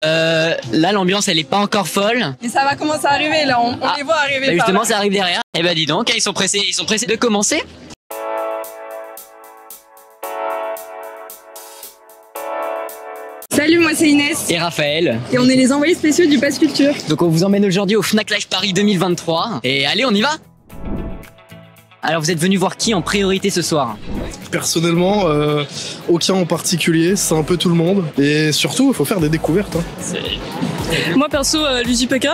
Là l'ambiance elle est pas encore folle. Mais ça va commencer à arriver là, on les voit arriver. Bah justement ça arrive derrière. Et bah dis donc, ils sont pressés de commencer. Salut, moi c'est Inès. Et Raphaël. Et on est les envoyés spéciaux du Pass Culture. Donc on vous emmène aujourd'hui au Fnac Live Paris 2023. Et allez, on y va. Alors vous êtes venus voir qui en priorité ce soir? Personnellement, aucun en particulier, c'est un peu tout le monde. Et surtout, il faut faire des découvertes. Hein. Moi perso, l'UJPK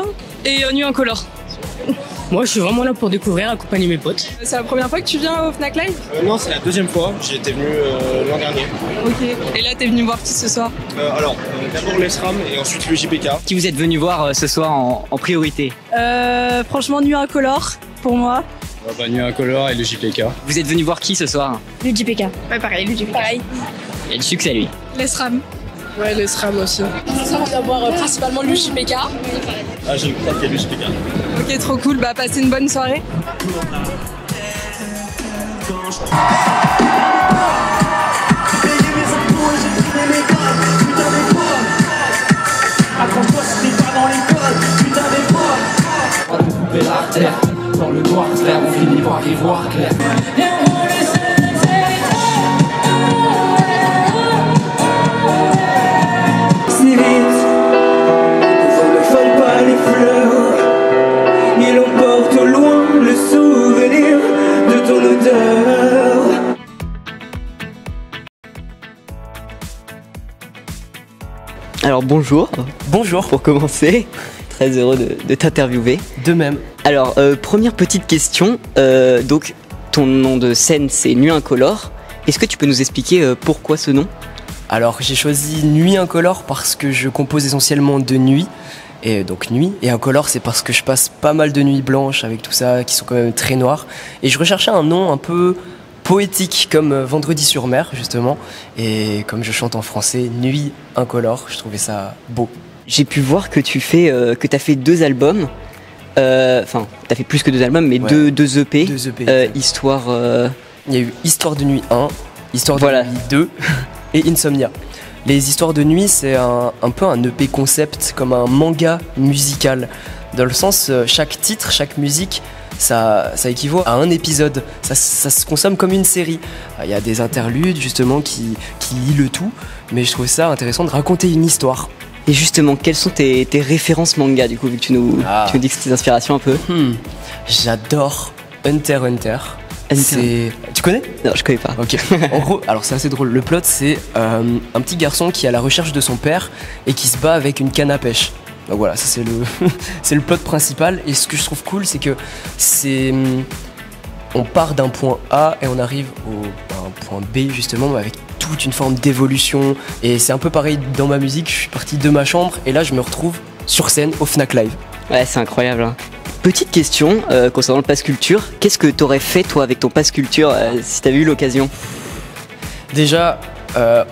et Nuit Incolore. Moi je suis vraiment là pour découvrir, accompagner mes potes. C'est la première fois que tu viens au Fnac Live? Non, c'est la deuxième fois, j'étais venu l'an dernier. Ok, et là t'es venu voir qui ce soir? D'abord l'ESRAM et ensuite le JPK. Qui vous êtes venus voir ce soir en priorité? Franchement, Nuit Incolore pour moi. Nuit Incolore et le JPK. Vous êtes venus voir qui ce soir? L'UJPK. Ouais, pareil, lui, pareil. Il y a du succès lui. L'ESRAM. Ouais, les SRAM aussi. Ce soir, on va voir principalement l'UJPK. Ah, j'ai crois qu'il y a le JPK. Ok, trop cool, bah passez une bonne soirée. Dans le noir clair, on finit par y voir clair. Si vite, ne vole pas les fleurs. Il emporte au loin le souvenir de ton odeur. Alors bonjour. Bonjour. Pour commencer, très heureux de t'interviewer. De même. Alors, première petite question. Donc, ton nom de scène, c'est Nuit Incolore. Est-ce que tu peux nous expliquer pourquoi ce nom? Alors j'ai choisi Nuit Incolore parce que je compose essentiellement de nuit. Et donc nuit. Et incolore c'est parce que je passe pas mal de nuits blanches avec tout ça, qui sont quand même très noires. Et je recherchais un nom un peu poétique comme Vendredi sur mer justement. Et comme je chante en français, Nuit Incolore, je trouvais ça beau. J'ai pu voir que t'as fait 2 albums. Enfin, t'as fait plus que 2 albums, mais Ouais. deux EP. 2 EP. Histoire. Il y a eu Histoire de nuit 1, Histoire de Voilà. nuit 2 et Insomnia. Les histoires de nuit, c'est un peu un EP concept, comme un manga musical. Dans le sens, chaque titre, chaque musique, ça équivaut à un épisode. Ça se consomme comme une série. Il y a des interludes, justement, qui lient le tout. Mais je trouve ça intéressant de raconter une histoire. Et justement, quelles sont tes références manga, du coup, vu que tu nous dis que c'est tes inspirations un peu? J'adore Hunter x Hunter. Tu connais? Non, je connais pas. Ok. En gros, alors c'est assez drôle. Le plot, c'est un petit garçon qui est à la recherche de son père et qui se bat avec une canne à pêche. Donc voilà, ça c'est c'est le plot principal. Et ce que je trouve cool, c'est que on part d'un point A et on arrive à un point B justement avec toute une forme d'évolution. Et c'est un peu pareil dans ma musique. Je suis parti de ma chambre et là je me retrouve sur scène au Fnac Live. Ouais, c'est incroyable. Hein. Petite question concernant le Pass Culture. Qu'est-ce que t'aurais fait toi avec ton Pass Culture si t'avais eu l'occasion? Déjà,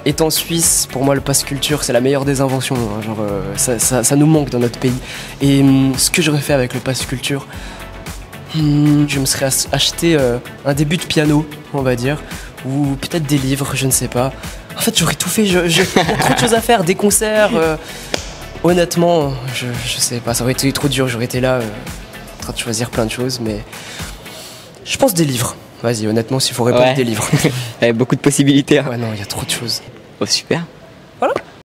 étant suisse, pour moi le Pass Culture c'est la meilleure des inventions. Hein. Genre, ça nous manque dans notre pays. Et ce que j'aurais fait avec le Pass Culture, je me serais acheté un début de piano, on va dire, ou peut-être des livres, je ne sais pas. En fait, j'aurais tout fait. J'ai trop de choses à faire, des concerts. Honnêtement, je sais pas, ça aurait été trop dur. J'aurais été là en train de choisir plein de choses, mais je pense des livres. Vas-y, honnêtement, s'il faut répondre, Ouais. des livres. Il y avait beaucoup de possibilités. Hein. Ouais, non, il y a trop de choses. Oh, super.